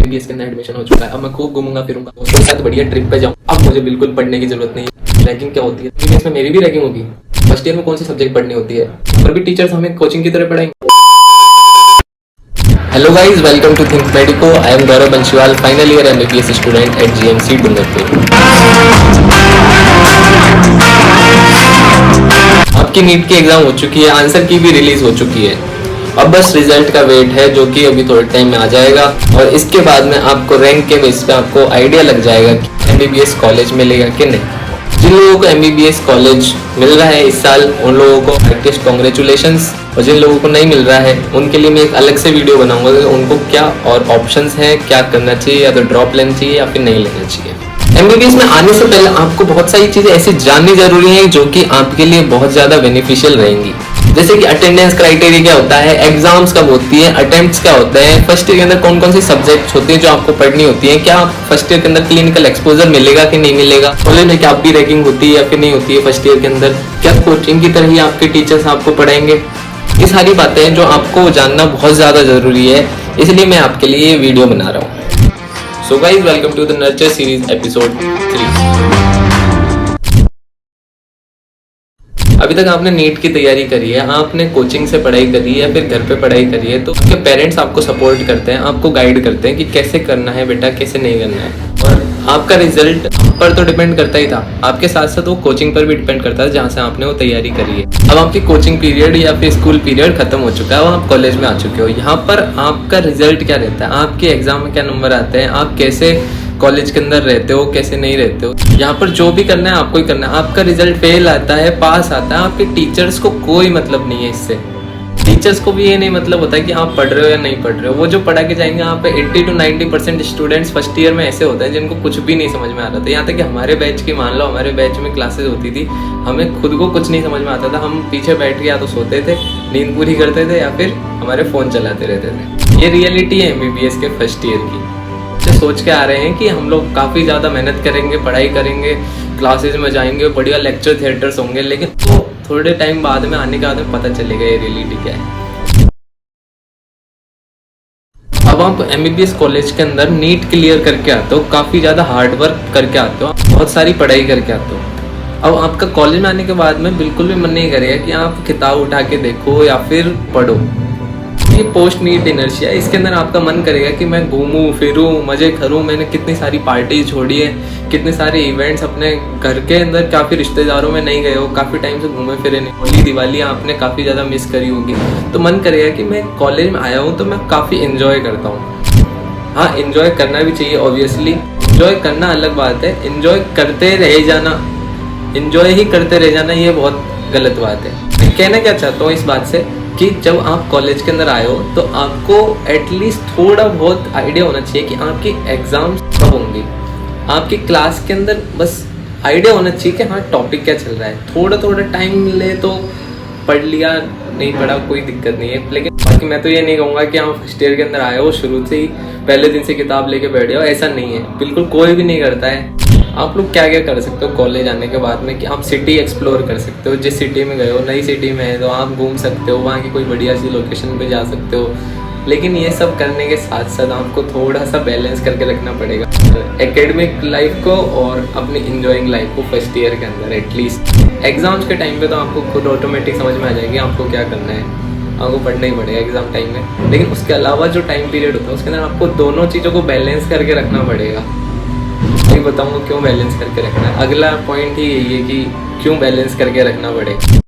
MBBS के अंदर admission हो चुका है। अब मैं खूब घूमूंगा फिरूंगा, दोस्तों के साथ बढ़िया ट्रिप पे जाऊँ। अब मुझे बिल्कुल पढ़ने की जरूरत नहीं है। रैगिंग क्या होती है एमबीबीएस में? मेरी भी रैगिंग होगी। फर्स्ट ईयर में कौन सी सब्जेक्ट पढ़नी होती है, और भी टीचर्स हमें कोचिंग की तरह पढ़ाएंगे। Hello guys, welcome to think medico. I am Gaurav Banshiwal, final year MBBS student at GMC Dungarpur. आपकी नीट की एग्जाम हो चुकी है, आंसर की भी रिलीज हो चुकी है। अब बस रिजल्ट का वेट है, जो कि अभी थोड़े टाइम में आ जाएगा। और इसके बाद में आपको रैंक के बेस पे आपको आइडिया लग जाएगा कि एमबीबीएस कॉलेज मिलेगा कि नहीं। जिन लोगों को एमबीबीएस कॉलेज मिल रहा है इस साल, उन लोगों को हार्टिएस्ट कॉन्ग्रेचुलेशंस। और जिन लोगों को नहीं मिल रहा है उनके लिए मैं एक अलग से वीडियो बनाऊंगा कि उनको क्या और ऑप्शंस हैं, क्या करना चाहिए, या तो ड्रॉप लेना चाहिए या फिर नहीं लेना चाहिए। एमबीबीएस में आने से पहले आपको बहुत सारी चीजें ऐसी जाननी जरूरी है जो कि आपके लिए बहुत ज्यादा बेनिफिशियल रहेंगी। जैसे कि अटेंडेंस क्राइटेरिया क्या होता है, एग्जाम्स कब होती है, अटेम्प्ट्स क्या होते हैं, फर्स्ट ईयर के अंदर कौन कौन सी सब्जेक्ट्स होती हैं जो आपको पढ़नी होती है, क्या फर्स्ट ईयर के अंदर क्लिनिकल एक्सपोजर मिलेगा कि नहीं मिलेगा, कॉलेज में क्या आप भी रैगिंग होती है या फिर नहीं होती है फर्स्ट ईयर के अंदर, क्या कोचिंग की तरह ही आपके टीचर्स आपको पढ़ाएंगे। ये सारी बातें हैं जो आपको जानना बहुत ज्यादा जरूरी है, इसलिए मैं आपके लिए ये वीडियो बना रहा हूँ। So guys, welcome to the Nurture Series episode 3। अभी तक आपने नीट की तैयारी करी है, आपने कोचिंग से पढ़ाई करी है या फिर घर पे पढ़ाई करी है, तो आपके पेरेंट्स आपको सपोर्ट करते हैं, आपको गाइड करते हैं कि कैसे करना है बेटा, कैसे नहीं करना है। और आपका रिजल्ट पर तो डिपेंड करता ही था, आपके साथ साथ वो कोचिंग पर भी डिपेंड करता है जहाँ से आपने वो तैयारी करी है। अब आपकी कोचिंग पीरियड या फिर स्कूल पीरियड खत्म हो चुका है और आप कॉलेज में आ चुके हो। यहाँ पर आपका रिजल्ट क्या रहता है, आपके एग्जाम में क्या नंबर आते हैं, आप कैसे कॉलेज के अंदर रहते हो, कैसे नहीं रहते हो, यहाँ पर जो भी करना है आपको ही करना है। आपका रिजल्ट फेल आता है, पास आता है, आपके टीचर्स को कोई मतलब नहीं है इससे। टीचर्स को भी ये नहीं मतलब होता है कि आप पढ़ रहे हो या नहीं पढ़ रहे हो। वो जो पढ़ा के जाएंगे, यहाँ पे 80 to 90% स्टूडेंट्स फर्स्ट ईयर में ऐसे होते हैं जिनको कुछ भी नहीं समझ में आ रहा था। यहाँ तक कि हमारे बैच की, मान लो हमारे बैच में क्लासेस होती थी, हमें खुद को कुछ नहीं समझ में आता था। हम पीछे बैठ के या तो सोते थे, नींद पूरी करते थे, या फिर हमारे फ़ोन चलाते रहते थे। ये रियलिटी है एमबीबीएस के फर्स्ट ईयर की। सोच के आ रहे हैं कि हम लोग काफ़ी ज़्यादा मेहनत करेंगे, पढ़ाई करेंगे, क्लासेस में जाएंगे, बढ़िया लेक्चर थिएटर्स होंगे, लेकिन तो थोड़े टाइम बाद में आने के बाद में पता चलेगा ये रियलिटी क्या है। अब आप एमबीबीएस कॉलेज के अंदर नीट क्लियर करके आते हो, काफ़ी ज़्यादा हार्ड वर्क करके आते हो, बहुत सारी पढ़ाई करके आते हो। अब आपका कॉलेज में आने के बाद में बिल्कुल भी मन नहीं करेगा कि आप किताब उठा के देखो या फिर पढ़ो। ये पोस्ट नीट इनर्शिया है, इसके अंदर आपका मन करेगा कि मैं घूमूं फिरूं, मजे करूं। मैंने कितनी सारी पार्टी छोड़ी है, कितने सारे इवेंट्स अपने घर के अंदर, काफ़ी रिश्तेदारों में नहीं गए हो, काफ़ी टाइम से घूमे फिरे नहीं, होली दिवाली आपने काफ़ी ज़्यादा मिस करी होगी। तो मन करेगा कि मैं कॉलेज में आया हूँ तो मैं काफ़ी इन्जॉय करता हूँ। हाँ, इन्जॉय करना भी चाहिए ऑब्वियसली, इन्जॉय करना अलग बात है, इन्जॉय करते रह जाना, इन्जॉय ही करते रह जाना ये बहुत गलत बात है। मैं कहना क्या चाहता हूँ इस बात से कि जब आप कॉलेज के अंदर आए हो तो आपको एटलीस्ट थोड़ा बहुत आइडिया होना चाहिए कि आपकी एग्जाम्स कब होंगी। आपकी क्लास के अंदर बस आइडिया होना चाहिए कि हाँ टॉपिक क्या चल रहा है। थोड़ा थोड़ा टाइम ले तो पढ़ लिया, नहीं पढ़ा कोई दिक्कत नहीं है। लेकिन बाकी मैं तो ये नहीं कहूँगा कि आप फर्स्ट ईयर के अंदर आए हो शुरू से ही पहले दिन से किताब लेके बैठ जाओ, ऐसा नहीं है, बिल्कुल कोई भी नहीं करता है। आप लोग क्या क्या कर सकते हो कॉलेज आने के बाद में कि आप सिटी एक्सप्लोर कर सकते हो। जिस सिटी में गए हो, नई सिटी में है तो आप घूम सकते हो, वहाँ की कोई बढ़िया सी लोकेशन पे जा सकते हो। लेकिन ये सब करने के साथ साथ आपको थोड़ा सा बैलेंस करके रखना पड़ेगा एकेडमिक लाइफ को और अपनी इंजॉइंग लाइफ को फर्स्ट ईयर के अंदर। एटलीस्ट एग्जाम्स के टाइम पे तो आपको खुद ऑटोमेटिक समझ में आ जाएगी आपको क्या करना है, आपको पढ़ना ही पड़ेगा एग्जाम टाइम में। लेकिन उसके अलावा जो टाइम पीरियड होता है उसके अंदर आपको दोनों चीज़ों को बैलेंस करके रखना पड़ेगा। मैं बताऊंगा क्यों बैलेंस करके रखना है। अगला पॉइंट ही यही है कि क्यों बैलेंस करके रखना पड़ेगा।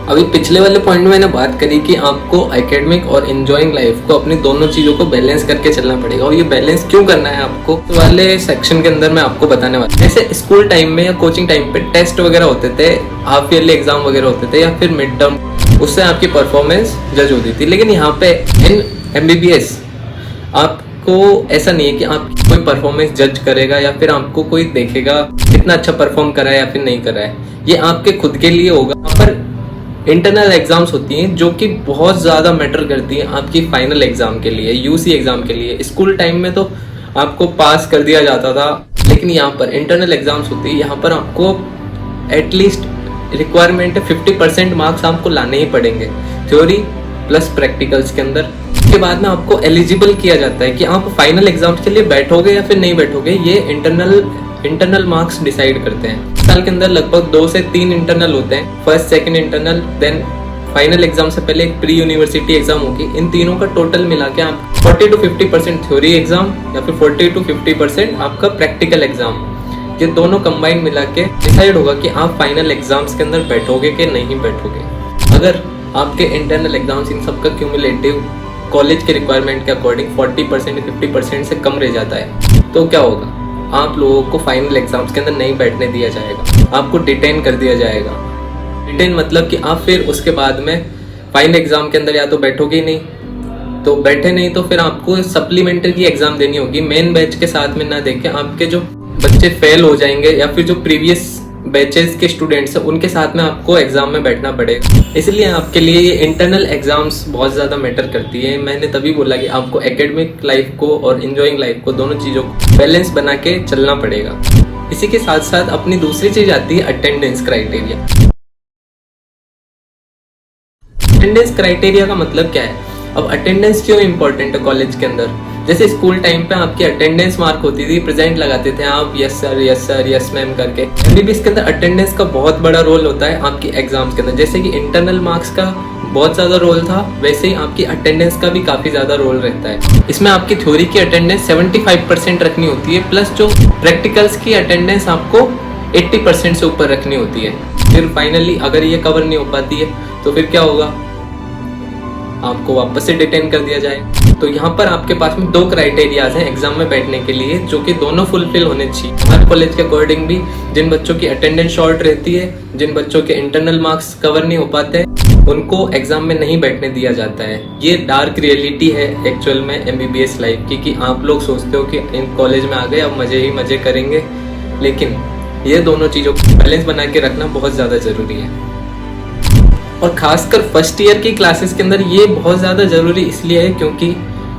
अभी पिछले वाले पॉइंट में मैंने बात करी कि आपको एकेडमिक और एंजॉइंग लाइफ को, अपनी दोनों चीज़ों को बैलेंस करके चलना पड़ेगा। और ये बैलेंस क्यों करना है आपको, तो वाले सेक्शन के अंदर मैं आपको बताने वाला। जैसे स्कूल टाइम में या कोचिंग टाइम पे टेस्ट वगैरह होते थे, हाफ ईयरली एग्जाम वगैरह होते थे या फिर मिड टर्म, उससे आपकी परफॉर्मेंस जज होती थी। लेकिन यहाँ पे इन एमबीबीएस आपको ऐसा नहीं है कि आप कोई परफॉर्मेंस जज करेगा या फिर आपको कोई देखेगा कितना अच्छा परफॉर्म करा है या फिर नहीं करा है। ये आपके खुद के लिए होगा। पर इंटरनल एग्जाम्स होती हैं जो कि बहुत ज़्यादा मैटर करती हैं आपकी फाइनल एग्जाम के लिए, यूसी एग्जाम के लिए। स्कूल टाइम में तो आपको पास कर दिया जाता था, लेकिन यहाँ पर इंटरनल एग्जाम्स होती है, यहाँ पर आपको एटलीस्ट रिक्वायरमेंट है 50% मार्क्स आपको लाने ही पड़ेंगे, थ्योरी प्लस प्रैक्टिकल्स के अंदर। उसके बाद में आपको एलिजिबल किया जाता है कि आप फाइनल एग्जाम्स के लिए बैठोगे या फिर नहीं बैठोगे। ये इंटरनल मार्क्स डिसाइड करते हैं। साल के अंदर लगभग 2 से 3 इंटरनल होते हैं, first second internal, then final exam से पहले एक प्री यूनिवर्सिटी एग्जाम होगी। इन तीनों का टोटल मिला के आप 40 to 50% थ्योरी एग्जाम या फिर 40 to 50% आपका प्रैक्टिकल एग्जाम, ये दोनों कंबाइन मिला के डिसाइड होगा कि आप फाइनल एग्जाम्स के अंदर बैठोगे कि नहीं बैठोगे। अगर आपके इंटरनल एग्जाम्स इन सब का क्यूमुलेटिव कॉलेज के रिक्वायरमेंट के अकॉर्डिंग 40% 50% से कम रह जाता है तो क्या होगा, आप लोगों को फाइनल एग्जाम्स के अंदर नहीं बैठने दिया जाएगा, आपको डिटेन कर दिया जाएगा। डिटेन मतलब कि आप फिर उसके बाद में फाइनल एग्जाम के अंदर या तो बैठोगे ही नहीं, तो बैठे नहीं तो फिर आपको सप्लीमेंट्री की एग्जाम देनी होगी। मेन बैच के साथ में ना देके आपके जो बच्चे फेल हो जाएंगे या फिर जो प्रीवियस बैचेस के स्टूडेंट्स हैं उनके साथ में आपको एग्जाम में बैठना पड़ेगा। इसलिए आपके लिए ये इंटरनल एग्जाम्स बहुत ज़्यादा मैटर करती है। मैंने तभी बोला कि आपको एकेडमिक लाइफ को और इंजॉइंग लाइफ को, दोनों चीज़ों को बैलेंस बना के चलना पड़ेगा। इसी के साथ साथ अपनी दूसरी चीज़ आती है अटेंडेंस क्राइटेरिया। अटेंडेंस क्राइटेरिया का मतलब क्या है? अब अटेंडेंस क्यों इंपॉर्टेंट है कॉलेज के अंदर? जैसे स्कूल टाइम पे आपकी अटेंडेंस मार्क होती थी, प्रेजेंट लगाते थे आप, यस सर यस मैम करके। एमबीबीएस के अंदर अटेंडेंस का बहुत बड़ा रोल होता है आपकी एग्जाम्स के अंदर। जैसे कि इंटरनल मार्क्स का बहुत ज़्यादा रोल था, वैसे ही आपकी अटेंडेंस का भी काफ़ी ज़्यादा रोल रहता है। इसमें आपकी थ्योरी की अटेंडेंस 75% रखनी होती है, प्लस जो प्रैक्टिकल्स की अटेंडेंस आपको 80% से ऊपर रखनी होती है। फिर फाइनली अगर ये कवर नहीं हो पाती है तो फिर क्या होगा, आपको वापस से डिटेन कर दिया जाए। तो यहाँ पर आपके पास में 2 क्राइटेरियाज हैं एग्जाम में बैठने के लिए, जो कि दोनों फुलफिल होने चाहिए। हमारे कॉलेज के अकॉर्डिंग भी जिन बच्चों की अटेंडेंस शॉर्ट रहती है, जिन बच्चों के इंटरनल मार्क्स कवर नहीं हो पाते, उनको एग्जाम में नहीं बैठने दिया जाता है। ये डार्क रियलिटी है एक्चुअल में एमबीबीएस लाइफ की, कि आप लोग सोचते हो कि इन कॉलेज में आ गए अब मजे ही मजे करेंगे, लेकिन ये दोनों चीज़ों को बैलेंस बना के रखना बहुत ज़्यादा ज़रूरी है। और खासकर फर्स्ट ईयर की क्लासेस के अंदर ये बहुत ज़्यादा ज़रूरी इसलिए है क्योंकि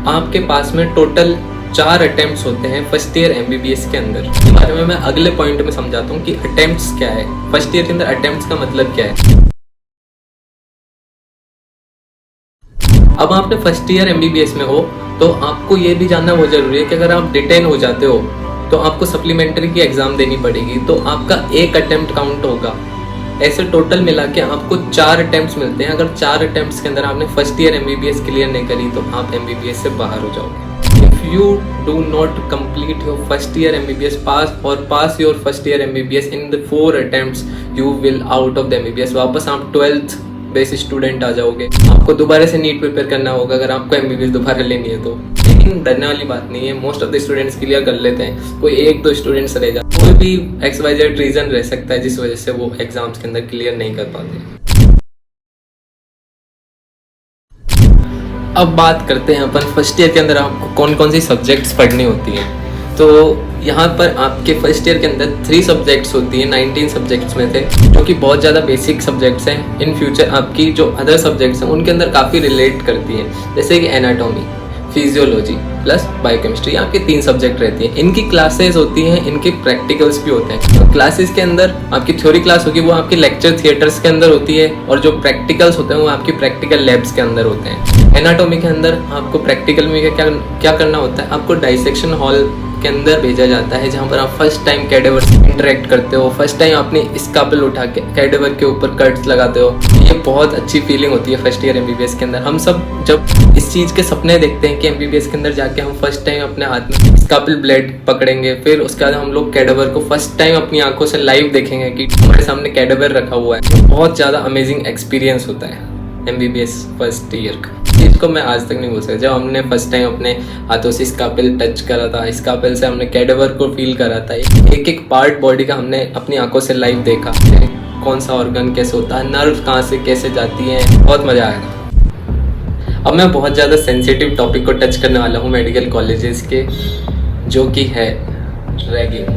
आपके पास में टोटल 4 अटेम्प्ट्स होते हैं फर्स्ट ईयर एमबीबीएस के अंदर। इस बारे में मैं अगले पॉइंट में समझाता हूँ कि अटेम्प्ट्स क्या है, फर्स्ट ईयर के अंदर अटेम्प्ट्स का मतलब क्या है। अब आपने फर्स्ट ईयर एमबीबीएस में हो तो आपको ये भी जानना बहुत ज़रूरी है कि अगर आप डिटेन हो जाते हो तो आपको सप्लीमेंट्री की एग्ज़ाम देनी पड़ेगी, तो आपका 1 अटेम्प्ट काउंट होगा। ऐसे टोटल मिला के आपको 4 अटेम्प्ट्स मिलते हैं। अगर 4 अटेम्प्ट्स के अंदर आपने फर्स्ट ईयर एमबीबीएस क्लियर नहीं करी तो आप एमबीबीएस से बाहर हो जाओगे। If you do not complete your first year MBBS pass your first year MBBS in the 4 attempts, you will out of the MBBS. वापस आप 12th बेस स्टूडेंट आ जाओगे। आपको दोबारा से नीट प्रिपेयर करना होगा अगर आपको एमबीबीएस दोबारा लेनी है तो। लेकिन डरने वाली बात नहीं है, most of the students clear कर लेते हैं। कोई 1-2 स्टूडेंट्स रह जाते, कोई भी XYZ रीजन रह सकता है जिस वजह से वो एग्जाम्स के अंदर क्लियर नहीं कर पाते। अब बात करते हैं अपन फर्स्ट ईयर के अंदर आपको कौन कौन सी सब्जेक्ट्स पढ़नी होती हैं। तो यहाँ पर आपके फर्स्ट ईयर के अंदर 3 सब्जेक्ट्स होती हैं 19 सब्जेक्ट्स में थे, जो कि बहुत ज़्यादा बेसिक सब्जेक्ट्स हैं। इन फ्यूचर आपकी जो अदर सब्जेक्ट्स हैं उनके अंदर काफ़ी रिलेट करती हैं, जैसे कि एनाटॉमी, फिजियोलॉजी प्लस बायोकेमिस्ट्री। आपके 3 सब्जेक्ट रहती हैं। इनकी क्लासेस होती हैं, इनके प्रैक्टिकल्स भी होते हैं। तो क्लासेस के अंदर आपकी थ्योरी क्लास होगी वो आपकी लेक्चर थिएटर्स के अंदर होती है, और जो प्रैक्टिकल्स होते हैं वो आपकी प्रैक्टिकल लैब्स के अंदर होते हैं। एनाटॉमी के अंदर आपको प्रैक्टिकल में क्या करना होता है, आपको डाइसेक्शन हॉल के अंदर भेजा जाता है, जहाँ पर आप फर्स्ट टाइम कैडेवर से इंटरेक्ट करते हो, फर्स्ट टाइम अपनी स्कापल उठा के कैडेवर के ऊपर कट्स लगाते हो। ये बहुत अच्छी फीलिंग होती है फर्स्ट ईयर एमबीबीएस के अंदर। हम सब जब इस चीज़ के सपने देखते हैं कि एमबीबीएस के अंदर जाके हम फर्स्ट टाइम अपने हाथ में स्कापल ब्लेड पकड़ेंगे, फिर उसके बाद हम लोग कैडेवर को फर्स्ट टाइम अपनी आंखों से लाइव देखेंगे कि हमारे सामने कैडेवर रखा हुआ है। बहुत ज़्यादा अमेजिंग एक्सपीरियंस होता है एमबीबीएस फर्स्ट ईयर का। चीज़ को मैं आज तक नहीं भूल सकता। जब हमने फर्स्ट टाइम अपने हाथों से स्कापेल टच करा था, स्कापेल से हमने कैडेवर को फील करा था, एक पार्ट बॉडी का हमने अपनी आंखों से लाइव देखा, कौन सा ऑर्गन कैसे होता है, नर्व कहाँ से कैसे जाती है, बहुत मज़ा आया था। अब मैं बहुत ज़्यादा सेंसिटिव टॉपिक को टच करने वाला हूँ मेडिकल कॉलेजेस के, जो कि है रैगिंग।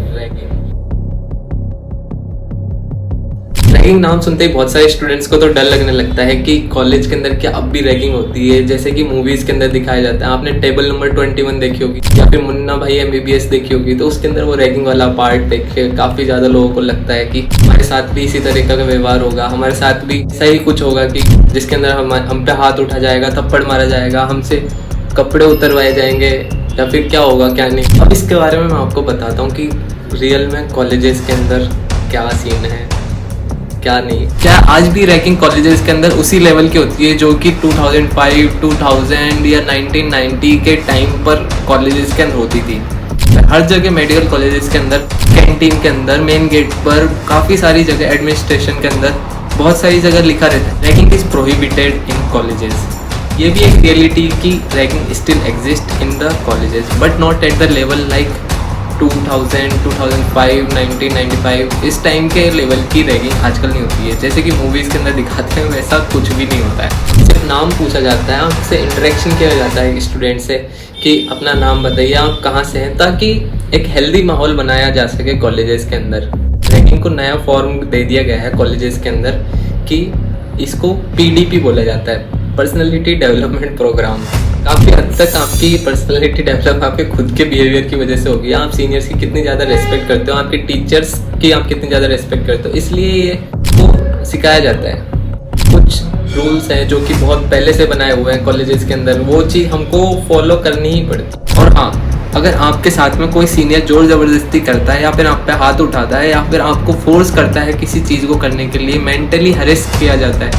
रैगिंग नाम सुनते ही बहुत सारे स्टूडेंट्स को तो डर लगने लगता है कि कॉलेज के अंदर क्या अब भी रैगिंग होती है, जैसे कि मूवीज के अंदर दिखाया जाता है। आपने टेबल नंबर 21 देखी होगी या फिर मुन्ना भाई एमबीबीएस देखी होगी, तो उसके अंदर वो रैगिंग वाला पार्ट देख के काफ़ी ज़्यादा लोगों को लगता है कि हमारे साथ भी इसी तरीके का व्यवहार होगा, हमारे साथ भी ऐसा ही कुछ होगा कि जिसके अंदर हम पे हाथ उठा जाएगा, थप्पड़ मारा जाएगा, हमसे कपड़े उतरवाए जाएंगे या फिर क्या होगा क्या नहीं। अब इसके बारे में मैं आपको बताता हूँ कि रियल में कॉलेजेस के अंदर क्या सीन है क्या नहीं। क्या आज भी रैगिंग कॉलेजेस के अंदर उसी लेवल की होती है जो कि 2005, 2000 या 1990 के टाइम पर कॉलेजेस के अंदर होती थी। हर जगह मेडिकल कॉलेजेस के अंदर, कैंटीन के अंदर, मेन गेट पर, काफ़ी सारी जगह एडमिनिस्ट्रेशन के अंदर बहुत सारी जगह लिखा रहता है ragging is prohibited in colleges. ये भी एक रियलिटी की ragging still exist in the colleges but not at the level like 2000, 2005, 1995 इस टाइम के लेवल की रैगिंग आजकल नहीं होती है। जैसे कि मूवीज़ के अंदर दिखाते हैं वैसा कुछ भी नहीं होता है। सिर्फ नाम पूछा जाता है, आपसे इंटरेक्शन किया जाता है स्टूडेंट से कि अपना नाम बताइए, आप कहाँ से हैं, ताकि एक हेल्दी माहौल बनाया जा सके कॉलेजेस के अंदर। रैगिंग को नया फॉर्म दे दिया गया है कॉलेजेस के अंदर कि इसको PDP बोला जाता है, पर्सनैलिटी डेवलपमेंट प्रोग्राम। काफ़ी हद तक आपकी पर्सनैलिटी डेवलप आपके खुद के बिहेवियर की वजह से होगी। आप सीनियर्स की कितनी ज़्यादा रेस्पेक्ट करते हो, आपके टीचर्स की आप कितनी ज़्यादा रेस्पेक्ट करते हो, इसलिए ये को सिखाया जाता है। कुछ रूल्स हैं जो कि बहुत पहले से बनाए हुए हैं कॉलेजेस के अंदर, वो चीज़ हमको फॉलो करनी ही पड़ती। और हाँ, अगर आपके साथ में कोई सीनियर जोर ज़बरदस्ती करता है या फिर आप पे हाथ उठाता है या फिर आपको फोर्स करता है किसी चीज़ को करने के लिए, मेंटली हरेस किया जाता है,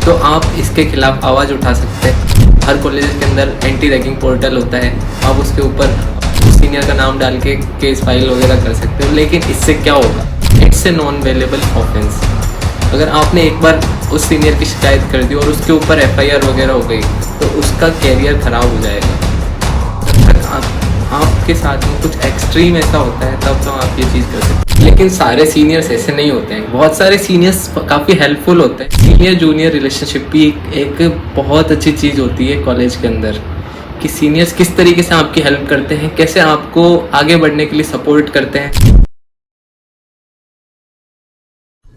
तो आप इसके खिलाफ आवाज़ उठा सकते हैं। हर कॉलेज के अंदर एंटी रैगिंग पोर्टल होता है, आप उसके ऊपर सीनियर का नाम डाल के केस फाइल वगैरह कर सकते हो। लेकिन इससे क्या होगा, इट्स ए नॉन वेलेबल ऑफेंस। अगर आपने एक बार उस सीनियर की शिकायत कर दी और उसके ऊपर FIR वगैरह हो गई तो उसका कैरियर ख़राब हो जाएगा। आपके साथ में कुछ एक्सट्रीम ऐसा होता है तब तो आप ये चीज़ कर सकते हैं। लेकिन सारे सीनियर्स ऐसे नहीं होते हैं, बहुत सारे सीनियर्स काफ़ी हेल्पफुल होते हैं। सीनियर जूनियर रिलेशनशिप भी एक बहुत अच्छी चीज़ होती है कॉलेज के अंदर, कि सीनियर्स किस तरीके से आपकी हेल्प करते हैं, कैसे आपको आगे बढ़ने के लिए सपोर्ट करते हैं।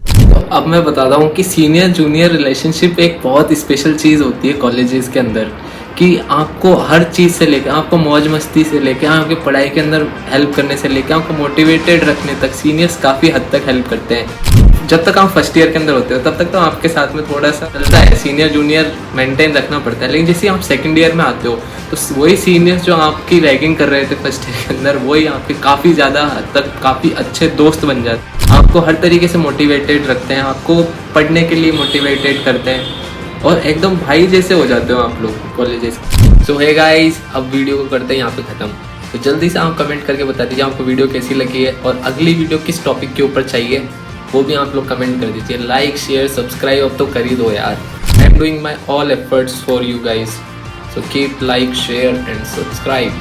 तो अब मैं बताता हूँ कि सीनियर जूनियर रिलेशनशिप एक बहुत स्पेशल चीज़ होती है कॉलेजेस के अंदर, कि आपको हर चीज़ से लेकर, आपको मौज मस्ती से लेकर, आपकी पढ़ाई के अंदर हेल्प करने से लेकर, आपको मोटिवेटेड रखने तक सीनियर्स काफ़ी हद तक हेल्प करते हैं। जब तक आप फर्स्ट ईयर के अंदर होते हो तब तक तो आपके साथ में थोड़ा सा चलता है, सीनियर जूनियर मेंटेन रखना पड़ता है। लेकिन जैसे आप सेकंड ईयर में आते हो तो वही सीनियर्स जो आपकी रैगिंग कर रहे थे फर्स्ट ईयर के अंदर, वही आपके काफ़ी ज़्यादा हद तक काफ़ी अच्छे दोस्त बन जाते हैं। आपको हर तरीके से मोटिवेटेड रखते हैं, आपको पढ़ने के लिए मोटिवेटेड करते हैं और एकदम भाई जैसे हो जाते हो आप लोग कॉलेजेस। सो हे गाइस, अब वीडियो को करते हैं यहाँ पे ख़त्म। तो जल्दी से आप कमेंट करके बता दीजिए आपको वीडियो कैसी लगी है और अगली वीडियो किस टॉपिक के ऊपर चाहिए, वो भी आप लोग कमेंट कर दीजिए। लाइक शेयर सब्सक्राइब अब तो कर ही दो यार। I am doing my all efforts for you guys, so keep like share and subscribe.